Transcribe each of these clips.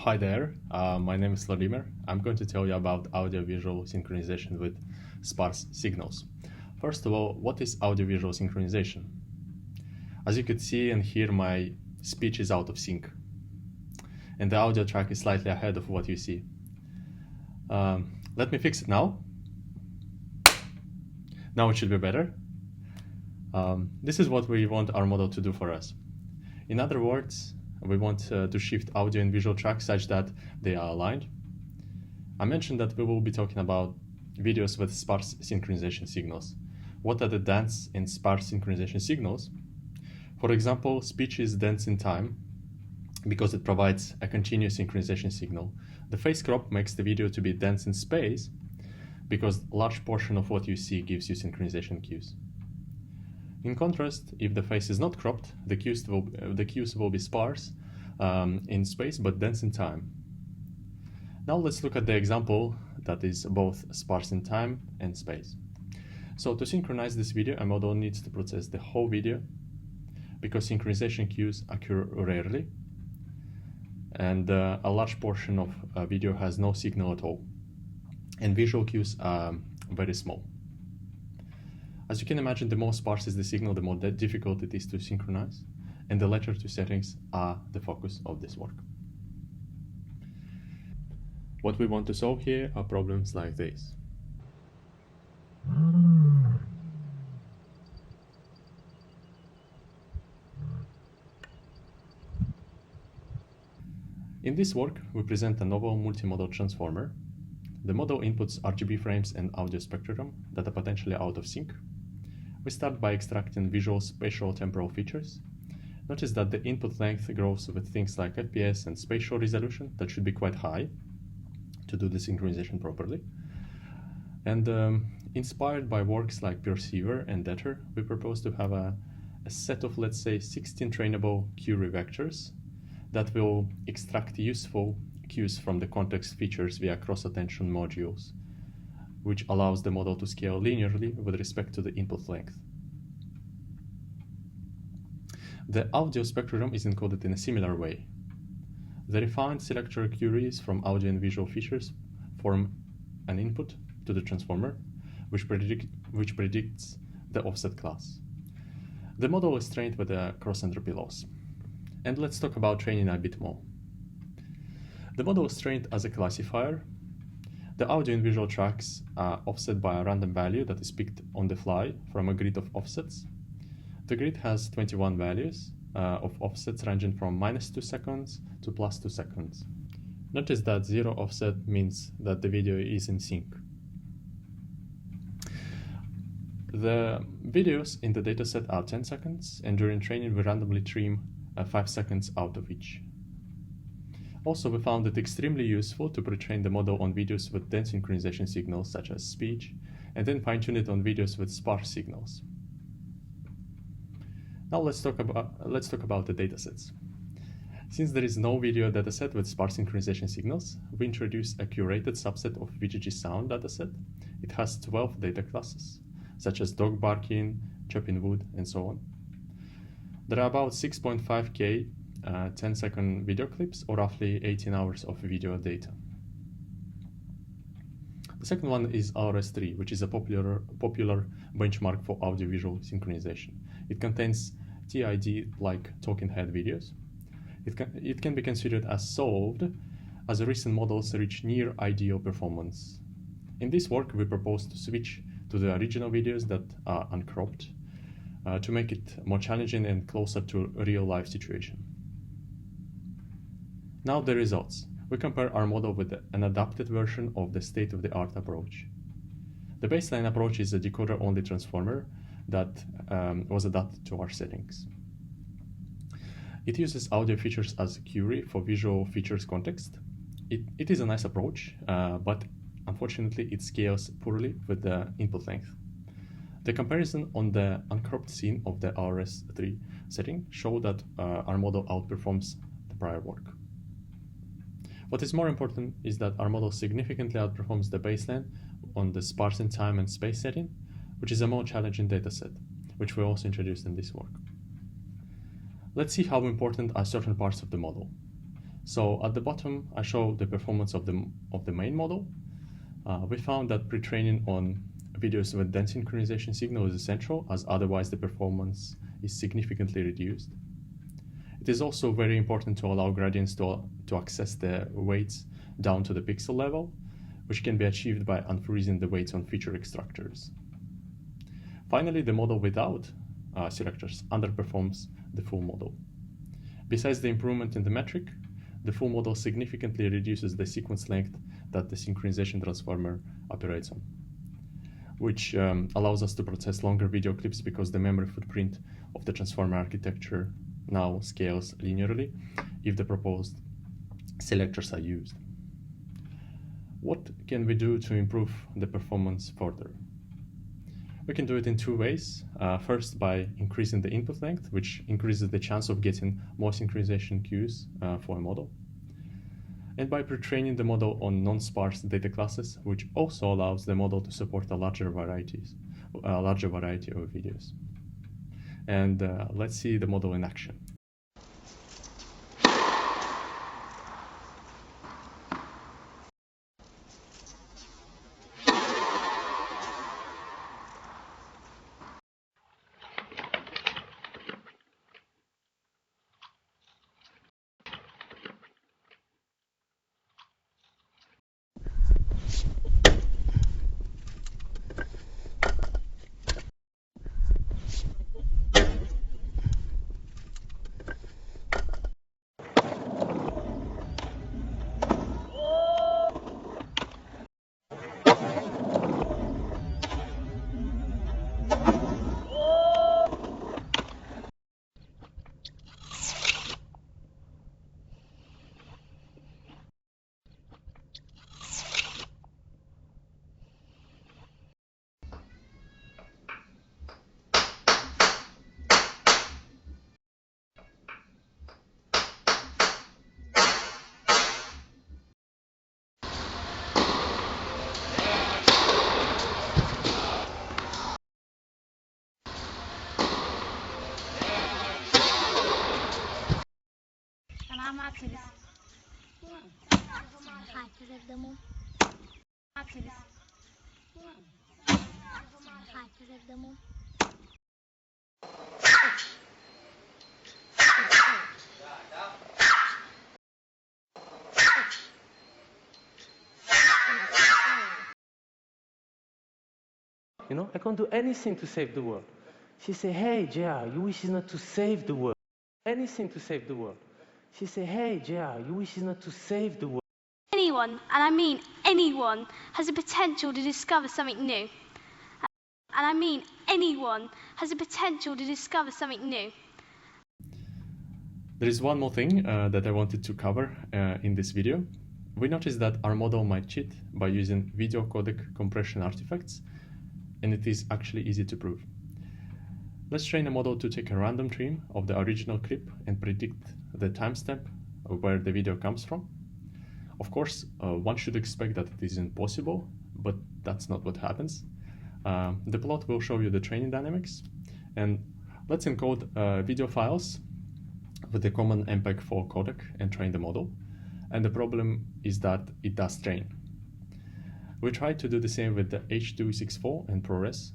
Hi there, my name is Vladimir. I'm going to tell you about audio-visual synchronization with sparse signals. First of all, what is audio-visual synchronization? As you could see and hear, my speech is out of sync, and the audio track is slightly ahead of what you see. Let me fix it now. Now it should be better. This is what we want our model to do for us. In other words, we want to shift audio and visual tracks such that they are aligned. I mentioned that we will be talking about videos with sparse synchronization signals. What are the dense and sparse synchronization signals? For example, speech is dense in time because it provides a continuous synchronization signal. The face crop makes the video to be dense in space because a large portion of what you see gives you synchronization cues. In contrast, if the face is not cropped, the cues will be sparse in space but dense in time. Now let's look at the example that is both sparse in time and space. So to synchronize this video, a model needs to process the whole video because synchronization cues occur rarely, and a large portion of a video has no signal at all, and visual cues are very small. As you can imagine, the more sparse is the signal, the more difficult it is to synchronize, and the latter two settings are the focus of this work. What we want to solve here are problems like this. In this work, we present a novel multimodal transformer. The model inputs RGB frames and audio spectrum that are potentially out of sync. We start by extracting visual, spatial, temporal features. Notice that the input length grows with things like FPS and spatial resolution that should be quite high to do the synchronization properly. And inspired by works like Perceiver and Deter, we propose to have a set of, let's say, 16 trainable Curie vectors that will extract useful cues from the context features via cross-attention modules, which allows the model to scale linearly with respect to the input length. The audio spectrum is encoded in a similar way. The refined selector Curies from audio and visual features form an input to the transformer, which predicts the offset class. The model is trained with a cross-entropy loss. And let's talk about training a bit more. The model is trained as a classifier. The audio and visual tracks are offset by a random value that is picked on the fly from a grid of offsets. The grid has 21 values of offsets ranging from -2 seconds to +2 seconds. Notice that 0 offset means that the video is in sync. The videos in the dataset are 10 seconds, and during training we randomly trim 5 seconds out of each. Also, we found it extremely useful to pre-train the model on videos with dense synchronization signals such as speech, and then fine-tune it on videos with sparse signals. Now let's talk about the datasets. Since there is no video dataset with sparse synchronization signals, we introduce a curated subset of VGG sound dataset. It has 12 data classes, such as dog barking, chopping wood, and so on. There are about 6.5K 10-second video clips, or roughly 18 hours of video data. The second one is RS3, which is a popular benchmark for audiovisual synchronization. It contains TID-like talking head videos. It can be considered as solved as recent models reach near ideal performance. In this work, we propose to switch to the original videos that are uncropped to make it more challenging and closer to a real-life situation. Now the results. We compare our model with an adapted version of the state-of-the-art approach. The baseline approach is a decoder-only transformer that was adapted to our settings. It uses audio features as Curie for visual features context. It is a nice approach, but unfortunately it scales poorly with the input length. The comparison on the uncropped scene of the RS3 setting show that our model outperforms the prior work. What is more important is that our model significantly outperforms the baseline on the sparse in time and space setting, which is a more challenging dataset, which we also introduced in this work. Let's see how important are certain parts of the model. So at the bottom, I show the performance of the main model. We found that pre-training on videos with dense synchronization signal is essential, as otherwise the performance is significantly reduced. It is also very important to allow gradients to access the weights down to the pixel level, which can be achieved by unfreezing the weights on feature extractors. Finally, the model without selectors underperforms the full model. Besides the improvement in the metric, the full model significantly reduces the sequence length that the synchronization transformer operates on, which allows us to process longer video clips because the memory footprint of the transformer architecture now scales linearly if the proposed selectors are used. What can we do to improve the performance further? We can do it in two ways. First, by increasing the input length, which increases the chance of getting more synchronization cues for a model, and by pre-training the model on non-sparse data classes, which also allows the model to support a larger variety of videos. And let's see the model in action. You know, I can't do anything to save the world. She said, hey, JR, you wish not to save the world. Anything to save the world. She said, hey, JR, you wish not to save the world. Anyone, and I mean anyone, has the potential to discover something new. And I mean anyone has the potential to discover something new. There is one more thing that I wanted to cover in this video. We noticed that our model might cheat by using video codec compression artifacts, and it is actually easy to prove. Let's train a model to take a random trim of the original clip and predict the timestamp where the video comes from. Of course, one should expect that it is impossible, but that's not what happens. The plot will show you the training dynamics, and let's encode video files with the common MPEG-4 codec and train the model. And the problem is that it does train. We tried to do the same with the H.264 and ProRes.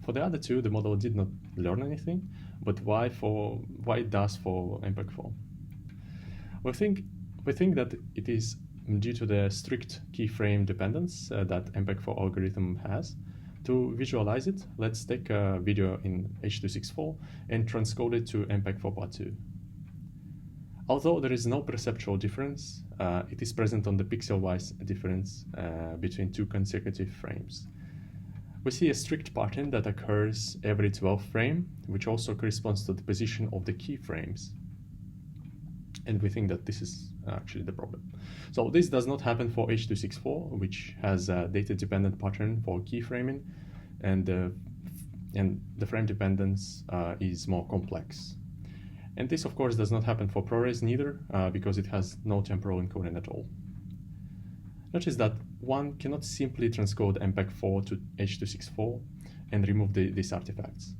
For the other two, the model did not learn anything, but why it does for MPEG-4? We think that it is due to the strict keyframe dependence that MPEG-4 algorithm has. To visualize it, let's take a video in H.264 and transcode it to MPEG-4 part 2. Although there is no perceptual difference, it is present on the pixel-wise difference between two consecutive frames. We see a strict pattern that occurs every 12th frame, which also corresponds to the position of the keyframes. And we think that this is actually the problem. So this does not happen for H.264, which has a data-dependent pattern for keyframing, and the frame dependence is more complex. And this, of course, does not happen for ProRes neither, because it has no temporal encoding at all. Notice that one cannot simply transcode MPEG-4 to H.264 and remove these artifacts.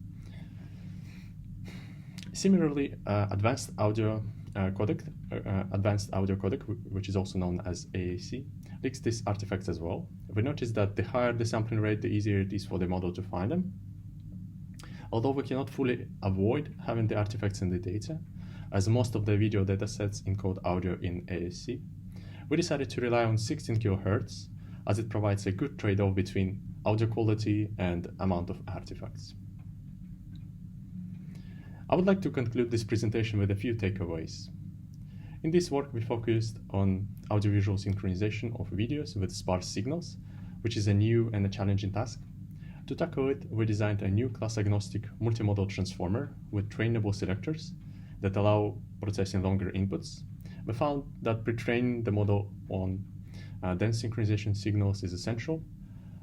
Similarly, advanced audio codec, advanced audio codec, which is also known as AAC, links these artifacts as well. We notice that the higher the sampling rate, the easier it is for the model to find them. Although we cannot fully avoid having the artifacts in the data, as most of the video datasets encode audio in AAC, we decided to rely on 16 kHz, as it provides a good trade-off between audio quality and amount of artifacts. I would like to conclude this presentation with a few takeaways. In this work, we focused on audiovisual synchronization of videos with sparse signals, which is a new and a challenging task. To tackle it, we designed a new class-agnostic multimodal transformer with trainable selectors that allow processing longer inputs. We found that pre-training the model on dense synchronization signals is essential.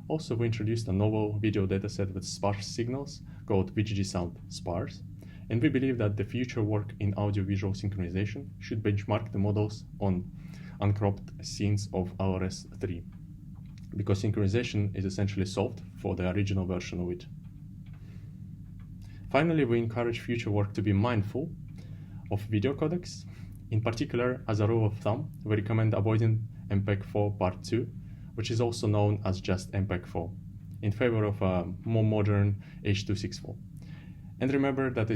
Also, we introduced a novel video dataset with sparse signals called VGG Sound Sparse, and we believe that the future work in audiovisual synchronization should benchmark the models on uncropped scenes of RS3, because synchronization is essentially solved for the original version of it. Finally, we encourage future work to be mindful of video codecs. In particular, as a rule of thumb, we recommend avoiding MPEG-4 Part 2, which is also known as just MPEG-4, in favor of a more modern H.264. And remember that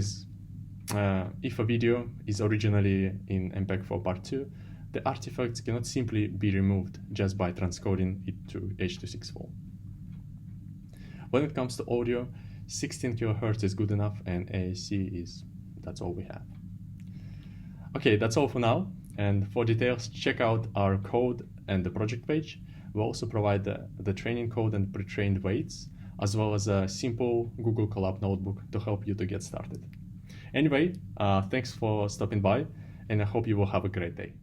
if a video is originally in MPEG-4 Part 2, the artifacts cannot simply be removed just by transcoding it to H.264. When it comes to audio, 16 kHz is good enough, and AAC that's all we have. Okay, that's all for now, and for details, check out our code and the project page. We also provide the training code and pre-trained weights, as well as a simple Google COLAB notebook to help you to get started. Anyway, thanks for stopping by, and I hope you will have a great day.